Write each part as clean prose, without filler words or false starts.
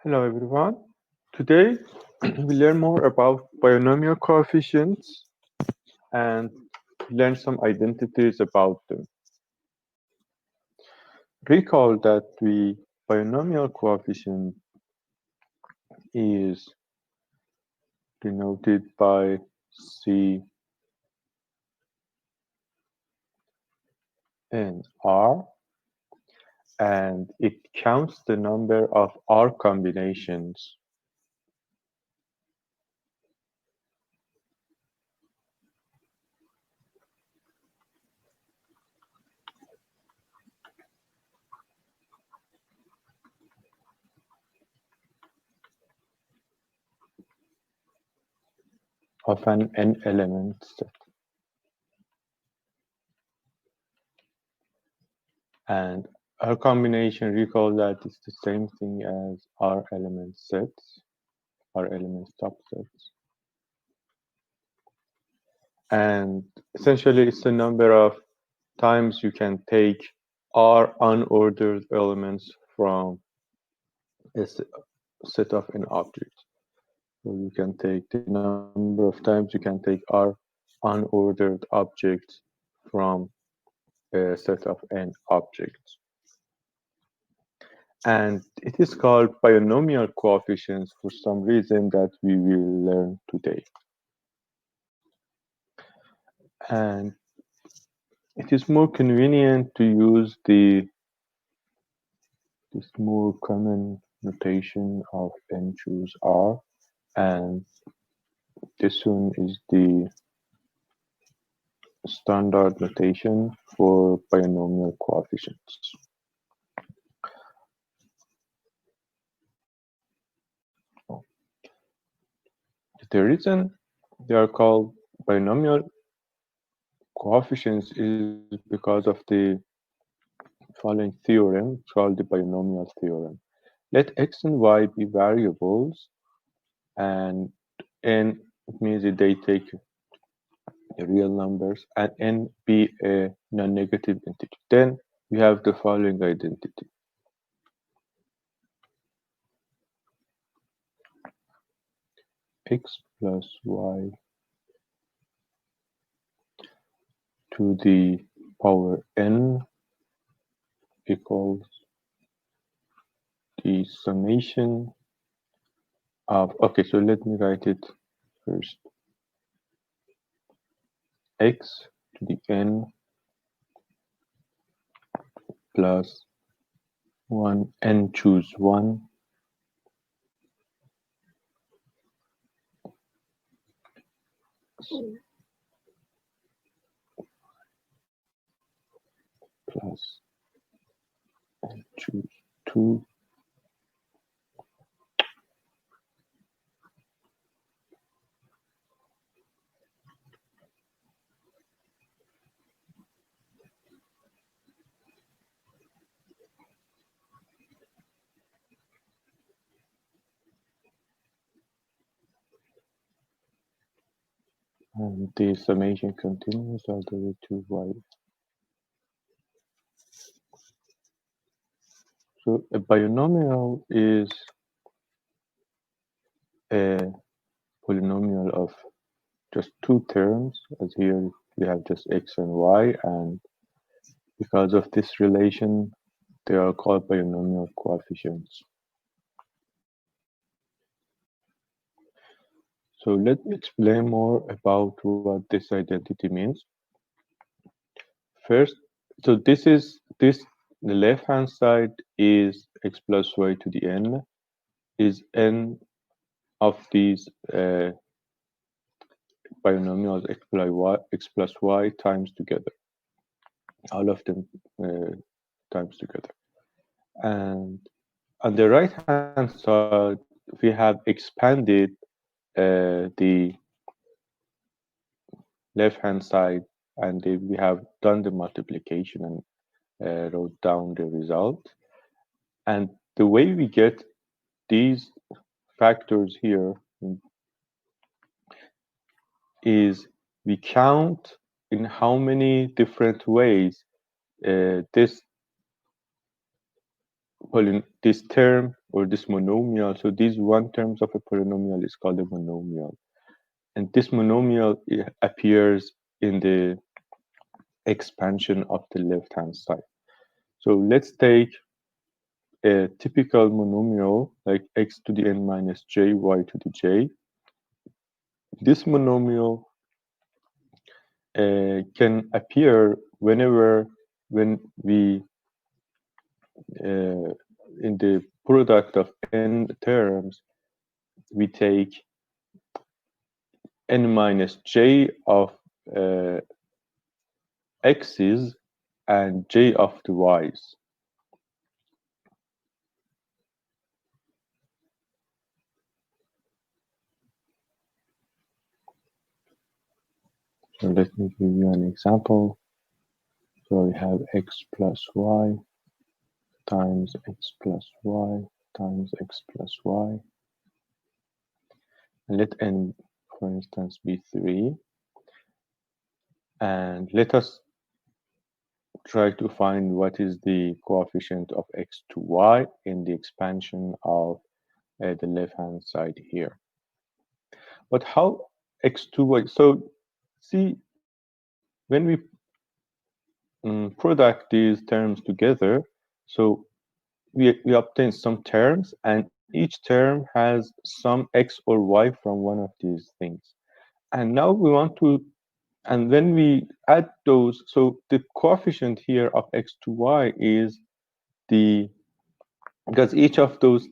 Hello everyone. Today we learn more about binomial coefficients and learn some identities about them. Recall that the binomial coefficient is denoted by C and R, and it counts the number of R combinations of an n-element set. And R combination, recall that it's the same thing as R element sets, R element subsets. And essentially it's the number of times you can take R unordered elements from a set of an object. So you can take the number of times you can take R unordered objects from a set of n objects. And it is called binomial coefficients for some reason that we will learn today. And it is more convenient to use this more common notation of n choose R, and this one is the standard notation for binomial coefficients. The reason they are called binomial coefficients is because of the following theorem called the binomial theorem. Let x and y be variables, and n, it means that they take real numbers, and n be a non-negative integer. Then we have the following identity. X plus y to the power n equals the summation of, okay, so let me write it first. X to the n plus 1, n choose 1 plus n choose 2 and the summation continues all the way to y. So a binomial is a polynomial of just two terms, as here we have just x and y, and because of this relation, they are called binomial coefficients. So let me explain more about what this identity means. First, so the left-hand side is x plus y to the n, is n of these binomials x plus y times together, all of them times together. And on the right-hand side, we have expanded the left-hand side, and we have done the multiplication and wrote down the result. And the way we get these factors here is we count in how many different ways this term or this monomial. So these one terms of a polynomial is called a monomial. And this monomial appears in the expansion of the left-hand side. So let's take a typical monomial like x to the n minus j, y to the j. This monomial can appear when we in the product of n terms we take n minus j of uh, x's and j of the y's. So let me give you an example. So we have x plus y times x plus y times x plus y. And let n, for instance, be 3. And let us try to find what is the coefficient of x to y in the expansion of the left-hand side here. But how x to y? So see, when we product these terms together, so we obtain some terms, and each term has some x or y from one of these things. And now we want to, and when we add those, so the coefficient here of x to y is the, because each of those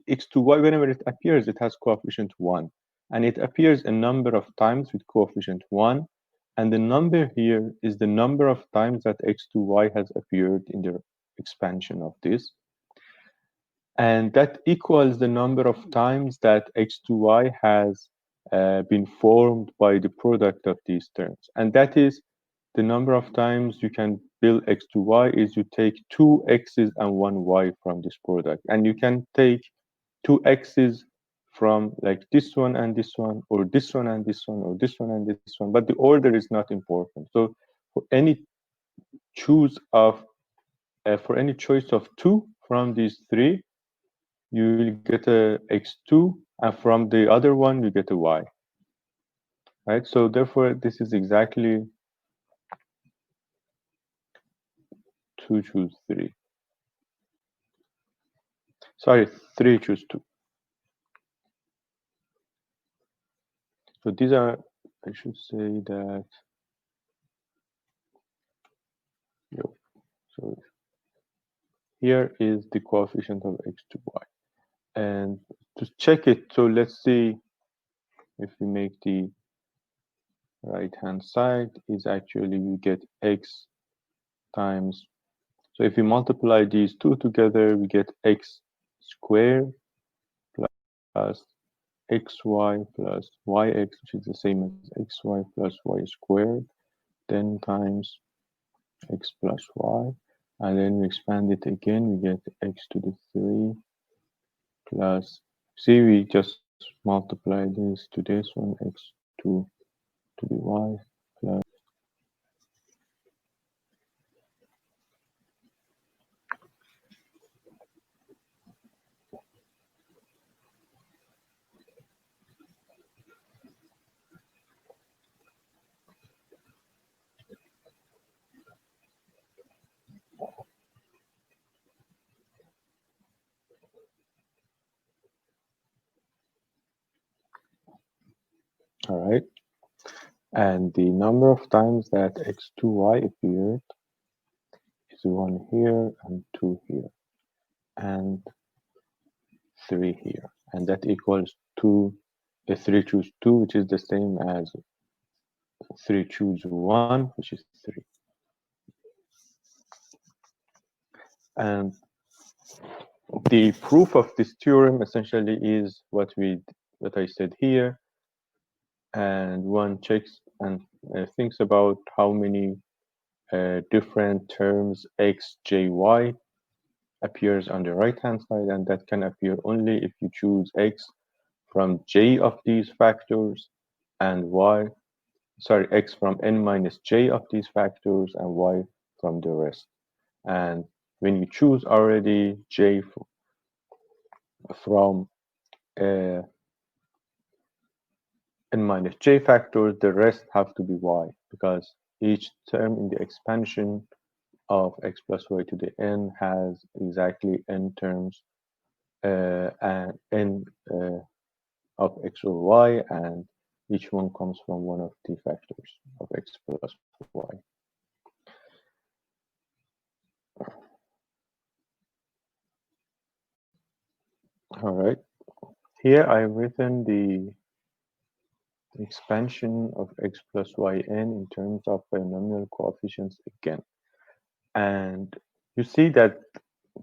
x to y, whenever it appears, it has coefficient 1. And it appears a number of times with coefficient 1. And the number here is the number of times that x to y has appeared in the expansion of this. And that equals the number of times that x to y has been formed by the product of these terms. And that is the number of times you can build x to y is you take two x's and one y from this product. And you can take two x's from like this one and this one, or this one and this one, or this one and this one. But the order is not important. So for any choose of for any choice of two from these three, you will get a x2, and from the other one you get a y, right? So therefore this is exactly 2 choose 3, sorry, 3 choose 2. So these are, I should say that, so here is the coefficient of x to y. And to check it, so let's see if we make the right hand side is actually you get x times, so if we multiply these two together we get x squared plus xy plus yx, which is the same as xy plus y squared, then times x plus y, and then we expand it again, we get x to the 3 plus, see, we just multiply this to this one, x2 to the y plus, all right, and the number of times that x to y appeared is 1 here and 2 here and 3 here, and that equals 2, 3 choose 2, which is the same as 3 choose 1, which is 3. And the proof of this theorem essentially is what I said here, and one checks and thinks about how many different terms x, j, y appears on the right hand side, and that can appear only if you choose x from j of these factors and y, sorry, x from n minus j of these factors and y from the rest. And when you choose already j from n minus j factors, the rest have to be y, because each term in the expansion of x plus y to the n has exactly n terms and n of x over y, and each one comes from one of the factors of x plus y. All right. Here I've written the expansion of x plus yn in terms of binomial coefficients again. And you see that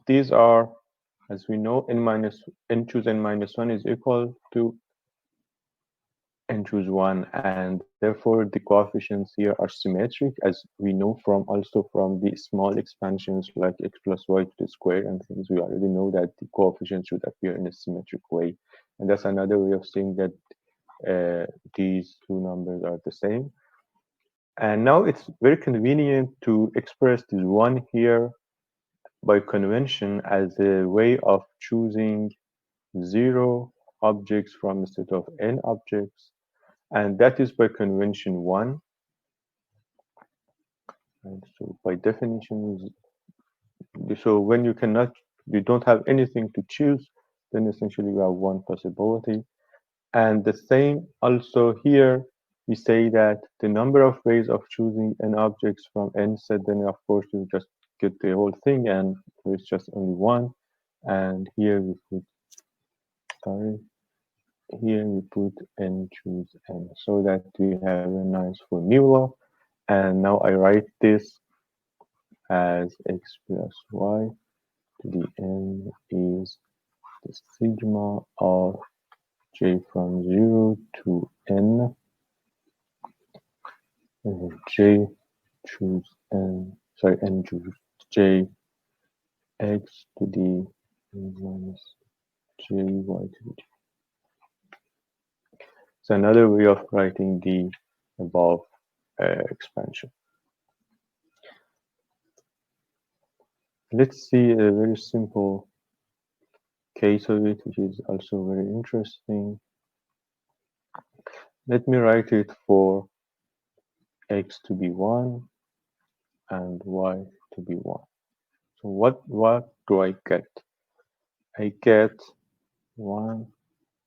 these are, as we know, n choose n minus 1 is equal to n choose 1, and therefore the coefficients here are symmetric, as we know from also from the small expansions like x plus y to the square and things. We already know that the coefficients should appear in a symmetric way, and that's another way of saying that these two numbers are the same. And now it's very convenient to express this one here by convention as a way of choosing 0 objects from a set of n objects, and that is by convention 1. And so by definition, so when you don't have anything to choose, then essentially you have one possibility. And the same also here, we say that the number of ways of choosing n objects from n set, then of course you just get the whole thing, and there's just only one. And here we put, sorry, here we put n choose n, so that we have a nice formula. And now I write this as x plus y to the n is the sigma of j from 0 to n, and j choose n, sorry, n choose j x to the minus j y to the. It's another way of writing the above expansion. Let's see a very simple case of it, which is also very interesting. Let me write it for x to be 1 and y to be 1. So what do I get? I get 1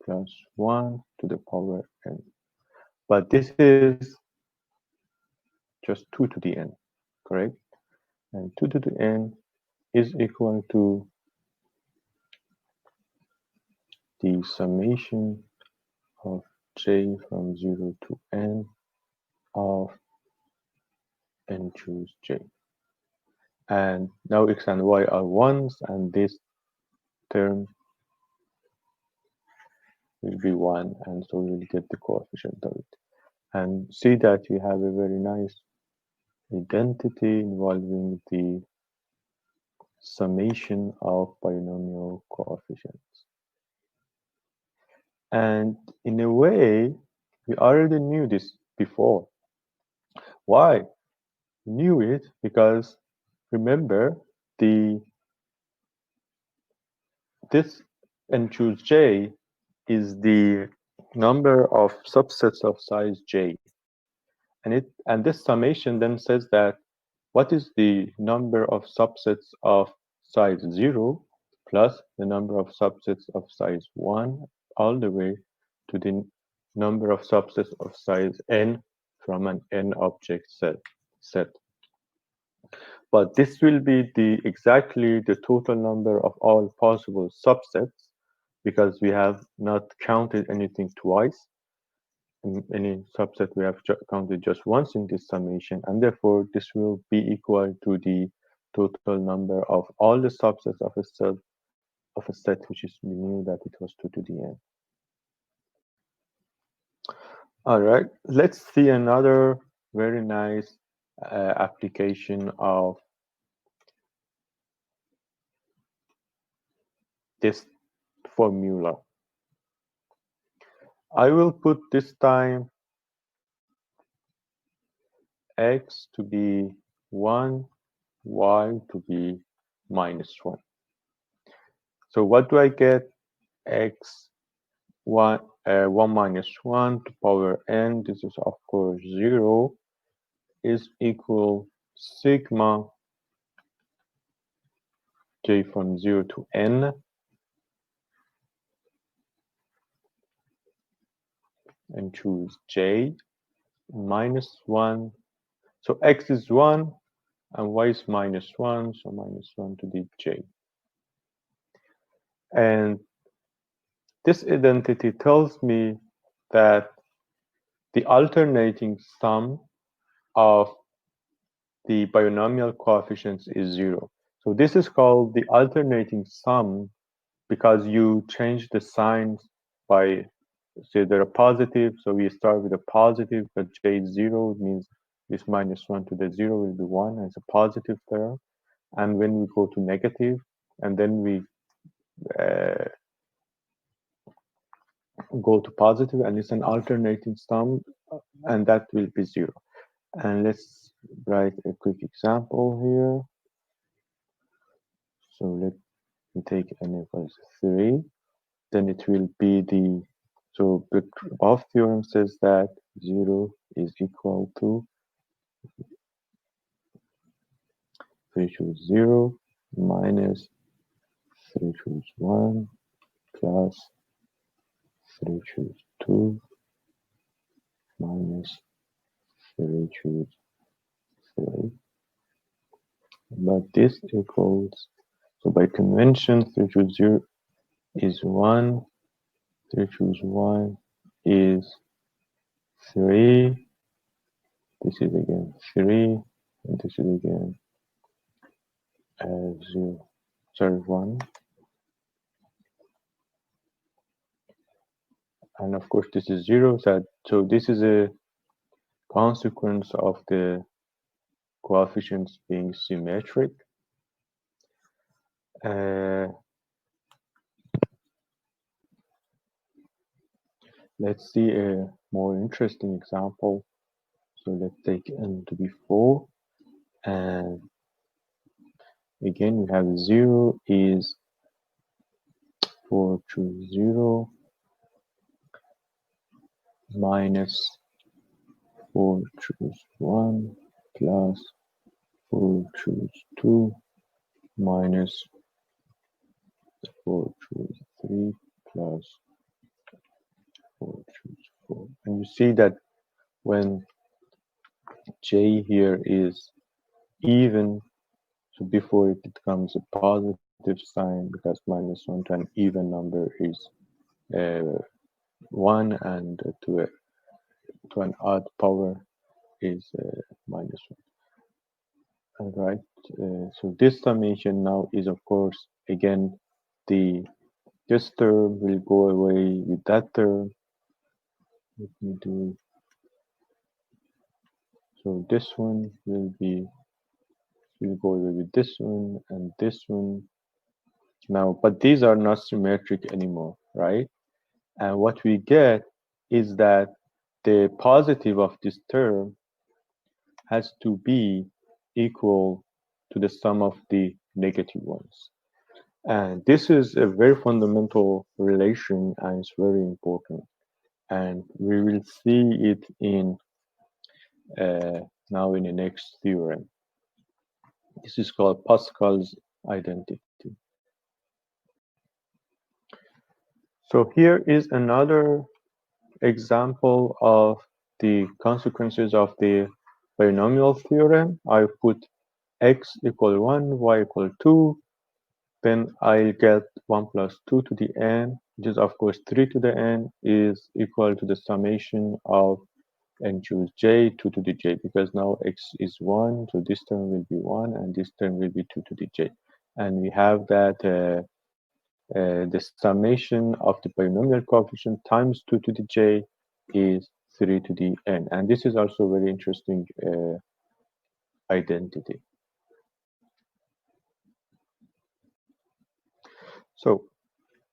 plus 1 to the power n. But this is just 2 to the n, correct? And 2 to the n is equal to the summation of j from 0 to n of n choose j. And now x and y are ones, and this term will be 1, and so we'll get the coefficient of it. And see that we have a very nice identity involving the summation of binomial coefficients. And in a way, we already knew this before. Why? We knew it because, remember, this n choose j is the number of subsets of size j. And this summation then says that what is the number of subsets of size 0 plus the number of subsets of size 1 all the way to the number of subsets of size n from an n object set. But this will be exactly the total number of all possible subsets, because we have not counted anything twice. In any subset we have counted just once in this summation, and therefore this will be equal to the total number of all the subsets of a set, which is, we knew that it was 2 to the n. All right, let's see another very nice application of this formula. I will put this time x to be 1, y to be minus 1. So what do I get? x 1 minus 1 to power n, this is of course 0, is equal sigma j from 0 to n, and choose j minus 1. So x is 1 and y is minus 1, so minus 1 to the j. And this identity tells me that the alternating sum of the binomial coefficients is 0. So this is called the alternating sum because you change the signs by, say they're positive, so we start with a positive, but j is 0, it means this minus 1 to the 0 will be 1 as a positive term. And when we go to negative, and then we uh, go to positive, and it's an alternating sum, and that will be 0. And let's write a quick example here. So let me take n equals 3. Then it will be the, so the above theorem says that 0 is equal to 3 choose 0 minus 3 choose 1 plus 3 choose 2 minus 3 choose 3. But this equals, so by convention 3 choose 0 is 1, 3 choose 1 is 3, this is again 3, and this is again 0, sorry 1. And of course this is 0, so this is a consequence of the coefficients being symmetric. Let's see a more interesting example. So let's take n to be 4, and again we have 0 is 4 choose 0 minus 4 choose 1 plus 4 choose 2 minus 4 choose 3 plus 4 choose 4. And you see that when j here is even, so before it becomes a positive sign, because minus 1 to an even number is 1, and to an odd power is minus 1. All right, so this summation now is of course again this term will go away with that term. Let me do, so this one will go away with this one and this one. Now, but these are not symmetric anymore, right? And what we get is that the positive of this term has to be equal to the sum of the negative ones. And this is a very fundamental relation, and it's very important. And we will see it in now in the next theorem. This is called Pascal's identity. So here is another example of the consequences of the binomial theorem. I put x equal 1, y equal 2, then I get 1 plus 2 to the n, which is of course 3 to the n is equal to the summation of n choose j, 2 to the j, because now x is 1, so this term will be 1 and this term will be 2 to the j. And we have that the summation of the binomial coefficient times 2 to the j is 3 to the n. And this is also a very interesting identity. So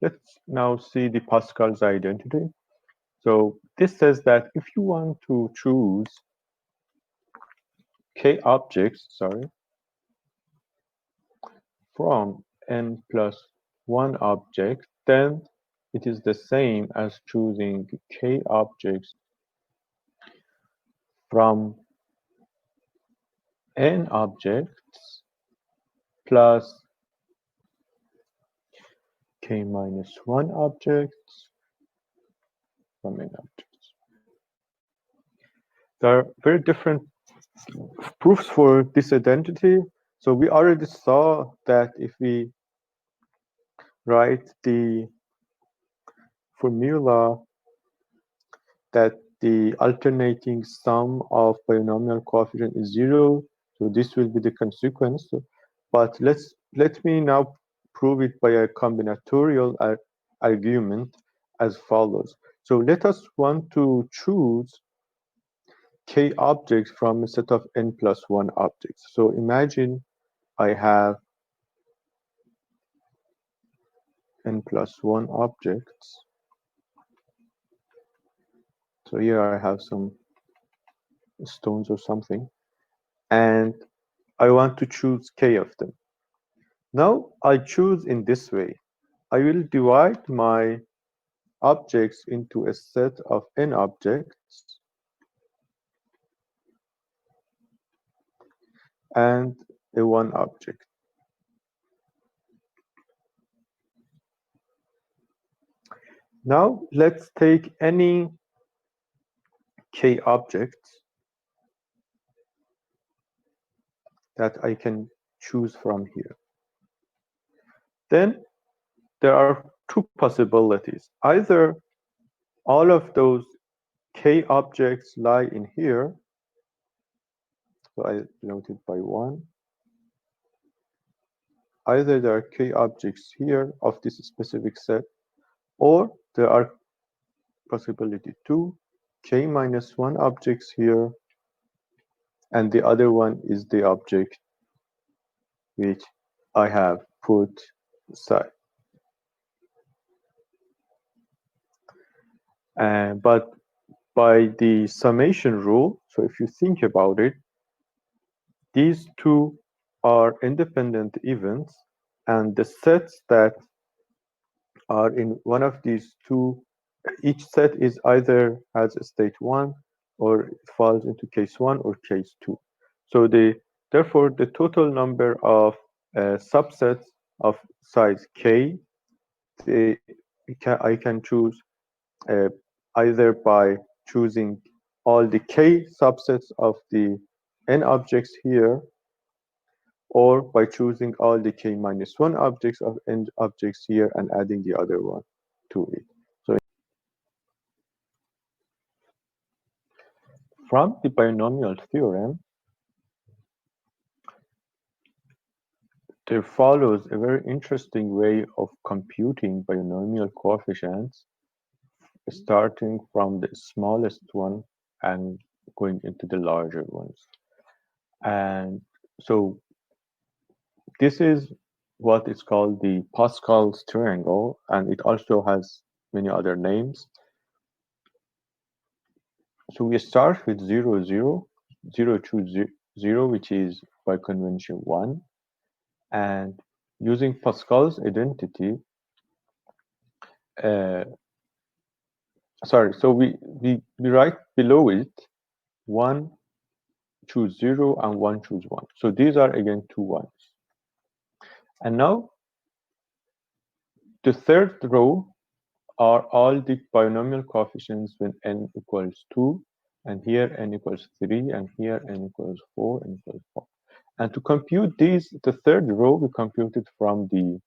let's now see the Pascal's identity. So this says that if you want to choose k objects, from n plus 1 object, then it is the same as choosing k objects from n objects plus k minus 1 objects from n objects. There are very different proofs for this identity. So we already saw that if we write the formula that the alternating sum of binomial coefficient is 0, so this will be the consequence. But let me now prove it by a combinatorial argument as follows. So let us want to choose k objects from a set of n plus 1 objects. So imagine I have n plus 1 objects. So here I have some stones or something, and I want to choose k of them. Now I choose in this way. I will divide my objects into a set of n objects and a one object. Now let's take any k objects that I can choose from here. Then there are two possibilities. Either all of those k objects lie in here, so I denote it by 1. Either there are k objects here of this specific set, or there are possibility 2, k minus 1 objects here, and the other one is the object which I have put aside. But by the summation rule, so if you think about it, these two are independent events, and the sets that are in one of these two, each set is either has a state 1 or it falls into case 1 or case 2. So therefore the total number of subsets of size k, I can choose uh, either by choosing all the k subsets of the n objects here, or by choosing all the k minus 1 objects of n objects here and adding the other one to it. So from the binomial theorem, there follows a very interesting way of computing binomial coefficients, starting from the smallest one and going into the larger ones. And so this is what is called the Pascal's triangle, and it also has many other names. So we start with 0, 0, 0 to 0, which is by convention 1. And using Pascal's identity, so we write below it 1 choose 0 and 1 choose 1. So these are again two ones. And now the third row are all the binomial coefficients when n equals 2, and here n equals 3, and here n equals 4, n equals 4. And to compute these, the third row we computed from the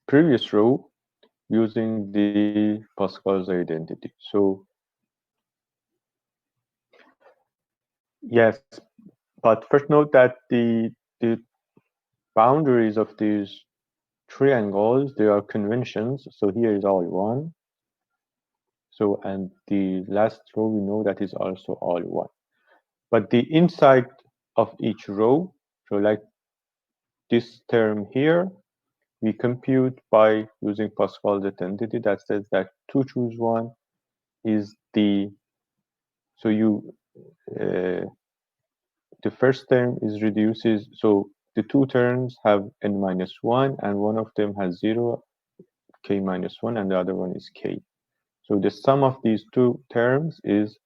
previous row using the Pascal's identity. So yes, but first note that the boundaries of these triangles, they are conventions. So here is all 1. So, and the last row we know that is also all 1. But the inside of each row, so like this term here, we compute by using Pascal's identity that says that 2 choose 1 is so the first term is reduces, so the two terms have n minus 1 and one of them has 0, k minus 1, and the other one is k. So the sum of these two terms is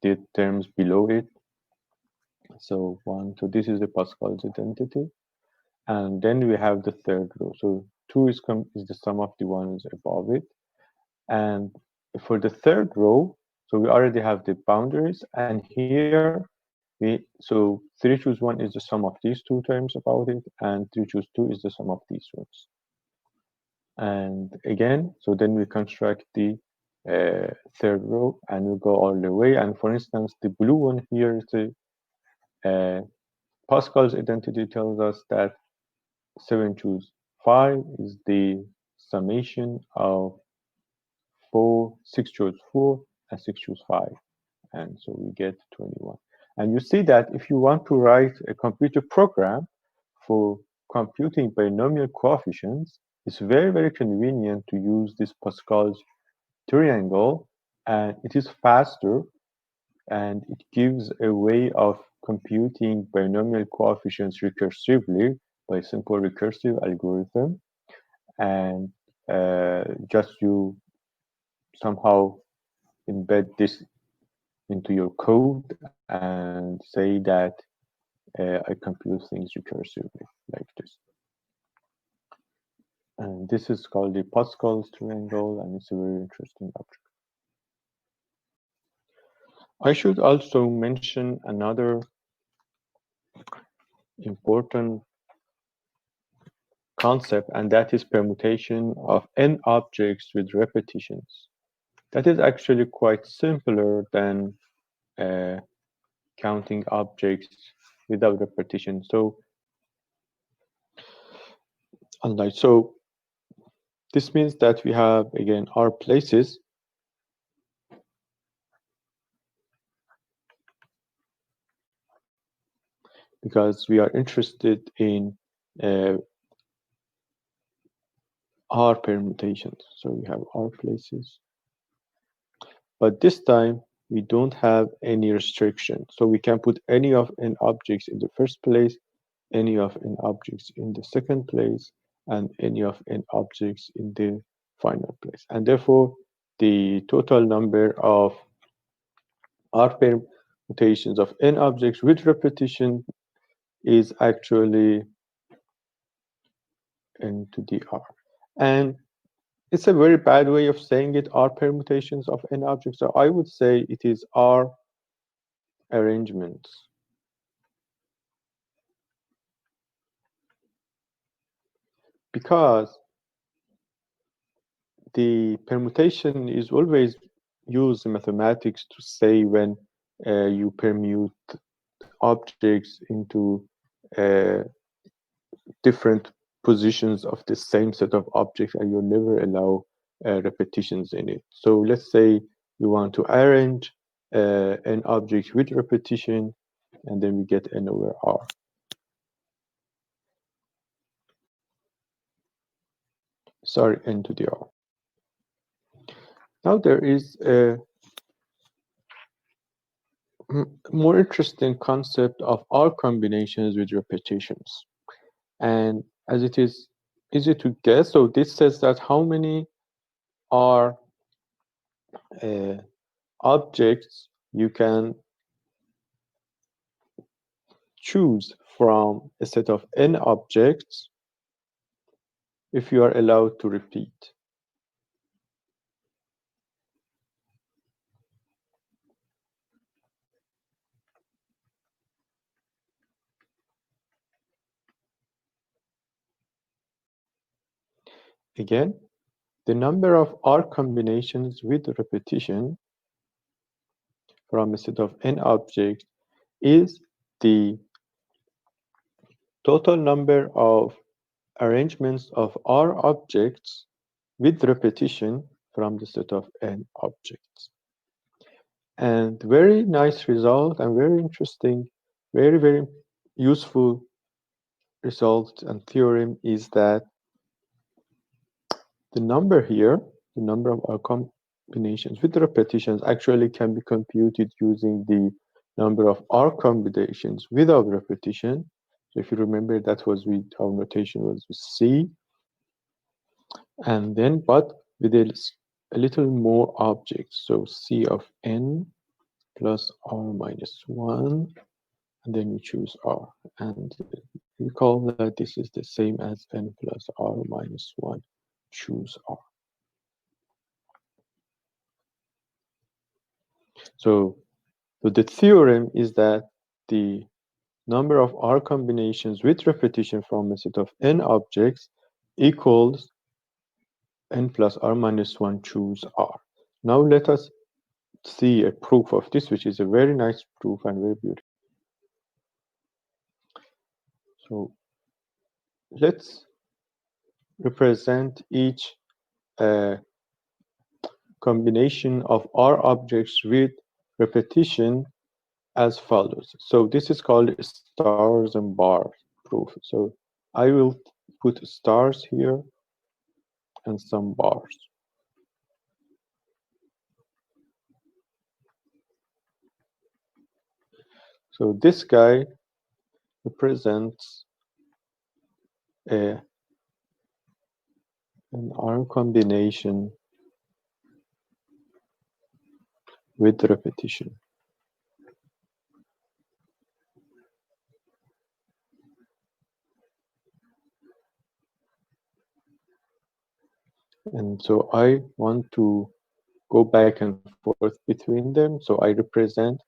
the terms below it. So this is the Pascal's identity. And then we have the third row. So 2 is the sum of the ones above it. And for the third row, so we already have the boundaries. And here, so 3 choose 1 is the sum of these two terms about it. And 3 choose 2 is the sum of these ones. And again, so then we construct the third row and we go all the way. And for instance, the blue one here is the Pascal's identity tells us that 7 choose 5 is the summation of 6 choose 4 and 6 choose 5. And so we get 21. And you see that if you want to write a computer program for computing binomial coefficients, it's very, very convenient to use this Pascal's triangle, and it is faster and it gives a way of computing binomial coefficients recursively by simple recursive algorithm. And just you somehow embed this into your code and say that I compute things recursively like this. And this is called the Pascal's triangle, and it's a very interesting object. I should also mention another important concept, and that is permutation of n objects with repetitions. That is actually quite simpler than uh, counting objects without repetition. So, this means that we have again our places, because we are interested in R permutations. So we have R places, but this time we don't have any restriction. So we can put any of n objects in the first place, any of n objects in the second place, and any of n objects in the final place. And therefore, the total number of R permutations of n objects with repetition is actually n to the R. And it's a very bad way of saying it, R permutations of n objects. So I would say it is R arrangements. Because the permutation is always used in mathematics to say when you permute objects into uh, different positions of the same set of objects, and you never allow repetitions in it. So let's say you want to arrange an object with repetition, and then we get n over R. Sorry, n to the R. Now there is a more interesting concept of R combinations with repetitions. And as it is easy to guess, so this says that how many R objects you can choose from a set of n objects if you are allowed to repeat. Again, the number of R combinations with repetition from a set of n objects is the total number of arrangements of R objects with repetition from the set of n objects. And very nice result and very interesting, very, very useful result and theorem is that the number here, the number of R combinations with repetitions actually can be computed using the number of R combinations without repetition. So if you remember, that was our notation was C. and then but with a little more objects. So C of n plus r minus 1, and then we choose r. And recall that this is the same as n plus r minus 1, choose r. So the theorem is that the number of R combinations with repetition from a set of n objects equals n plus r minus 1 choose r. Now let us see a proof of this, which is a very nice proof and very beautiful. So let's represent each combination of R objects with repetition as follows. So this is called stars and bars proof. So I will put stars here and some bars. So this guy represents an R combination with repetition. And so I want to go back and forth between them. So I represent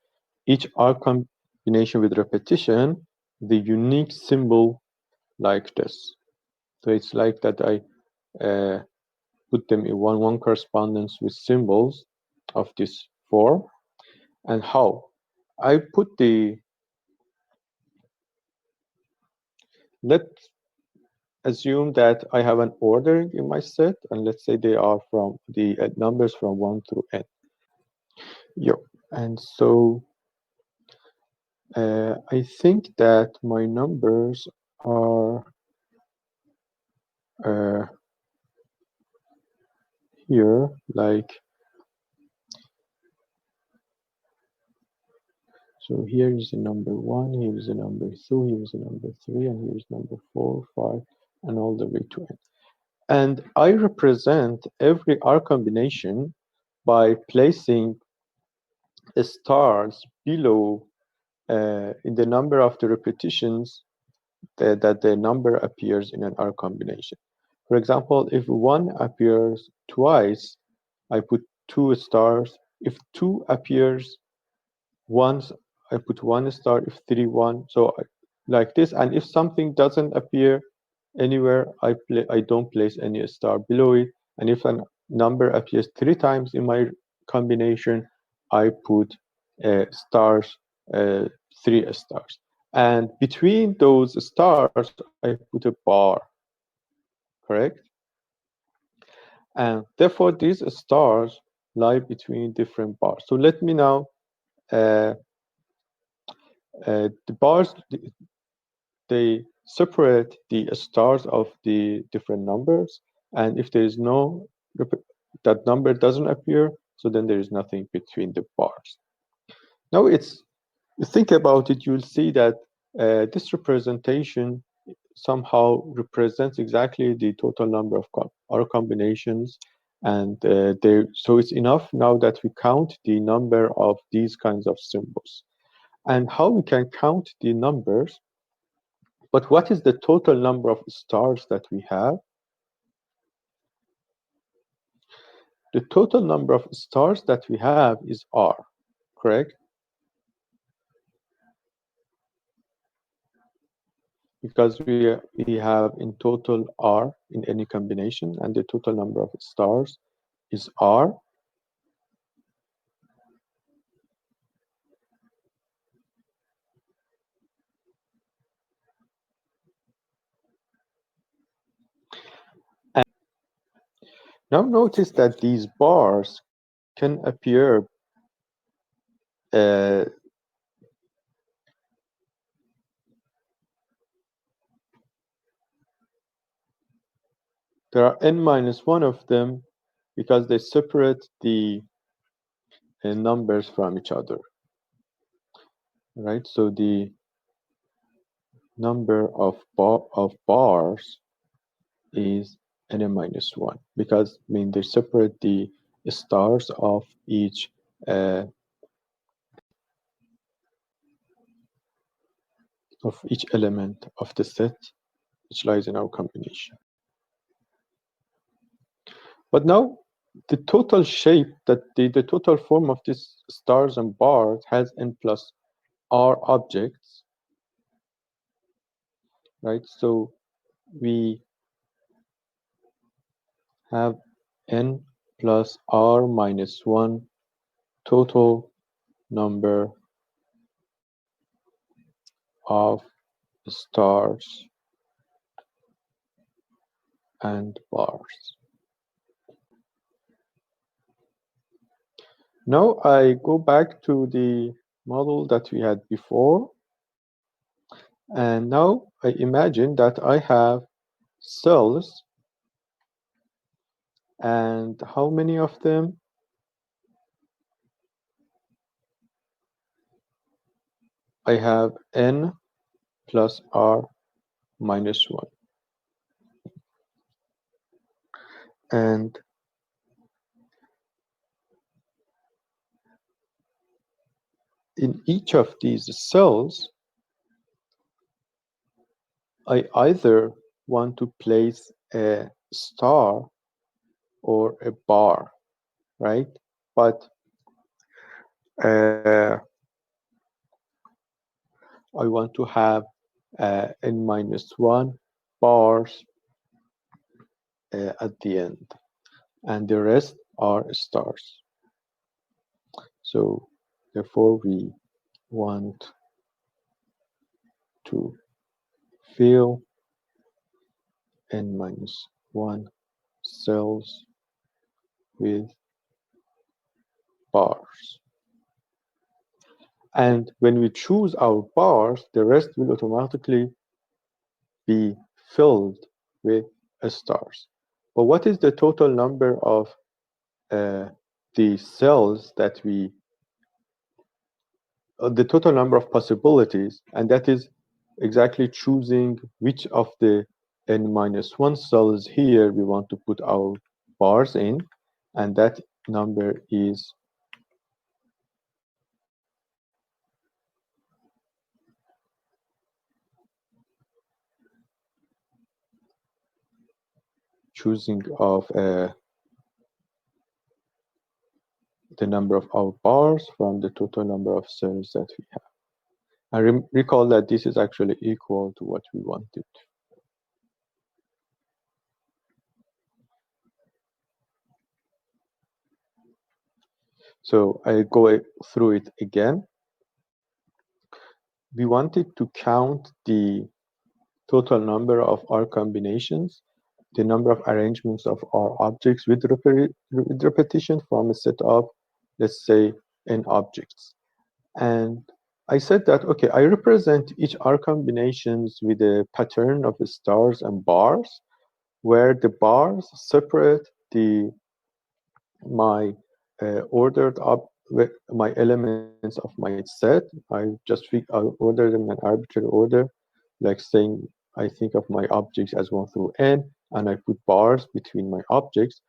each R combination with repetition, the unique symbol like this. So it's like that I put them in one correspondence with symbols of this form. And how? I put let's assume that I have an ordering in my set, and let's say they are from the numbers from 1 through n. Yo. And so I think that my numbers are uh, here, like, so here is the number 1, here is the number 2, here is the number 3, and here is number 4, 5, and all the way to n. And I represent every R combination by placing stars below in the number of the repetitions that the number appears in an R combination. For example, if 1 appears twice, I put 2 stars. If 2 appears once, I put 1 star. If 3, 1. So like this. And if something doesn't appear anywhere, I don't place any star below it. And if a number appears 3 times in my combination, I put stars, 3 stars. And between those stars, I put a bar, correct? And therefore, these stars lie between different bars. So let me now, uh, the bars, they separate the stars of the different numbers. And if there is no, that number doesn't appear, so then there is nothing between the bars. Now you think about it, you'll see that this representation somehow represents exactly the total number of R combinations. And so it's enough now that we count the number of these kinds of symbols. And how we can count the numbers, but what is the total number of stars that we have? The total number of stars that we have is R, correct? Because we have in total R in any combination, and the total number of stars is R. And now notice that these bars can appear uh, there are n minus 1 of them because they separate the numbers from each other, right? So the number of bars is n minus 1 because I mean they separate the stars uh, of each element of the set which lies in our combination. But now the total shape that the total form of these stars and bars has n plus r objects, right? So we have n plus r minus 1 total number of stars and bars. Now I go back to the model that we had before, and now I imagine that I have cells, and how many of them? I have n plus r minus 1. And in each of these cells, I either want to place a star or a bar, right? But I want to have n minus 1 bars at the end, and the rest are stars. So therefore, we want to fill n minus 1 cells with bars. And when we choose our bars, the rest will automatically be filled with stars. But what is the total number of the cells that the total number of possibilities, and that is exactly choosing which of the n minus 1 cells here we want to put our bars in, and that number is choosing of the number of our bars from the total number of cells that we have. And recall that this is actually equal to what we wanted. So I go through it again. We wanted to count the total number of R combinations, the number of arrangements of R objects with repetition from a set of, let's say, n objects. And I said that, okay, I represent each R combinations with a pattern of stars and bars, where the bars separate my ordered up my elements of my set. I order them in an arbitrary order, like saying I think of my objects as 1 through n, and I put bars between my objects,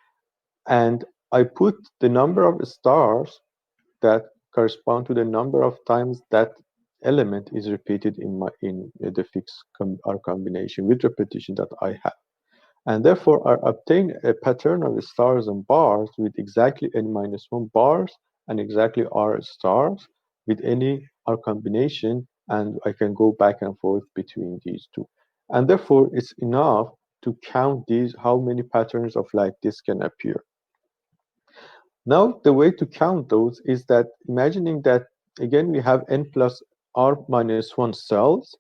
and I put the number of stars that correspond to the number of times that element is repeated in the fixed R combination with repetition that I have. And therefore, I obtain a pattern of stars and bars with exactly n minus 1 bars and exactly r stars with any R combination, and I can go back and forth between these two. And therefore, it's enough to count these, how many patterns of like this can appear. Now, the way to count those is that imagining that, again, we have n plus r minus 1 cells,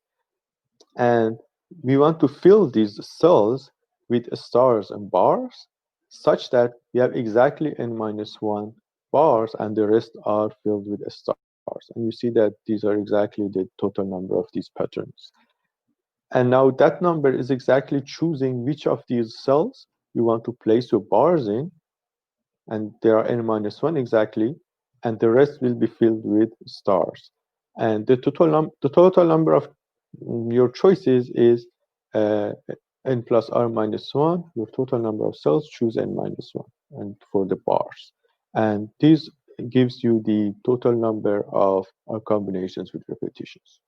and we want to fill these cells with stars and bars such that we have exactly n minus 1 bars and the rest are filled with stars. And you see that these are exactly the total number of these patterns. And now that number is exactly choosing which of these cells you want to place your bars in, and there are n minus 1 exactly, and the rest will be filled with stars. And the total number of your choices is n plus r minus 1, your total number of cells, choose n minus 1, and for the bars. And this gives you the total number of R combinations with repetitions.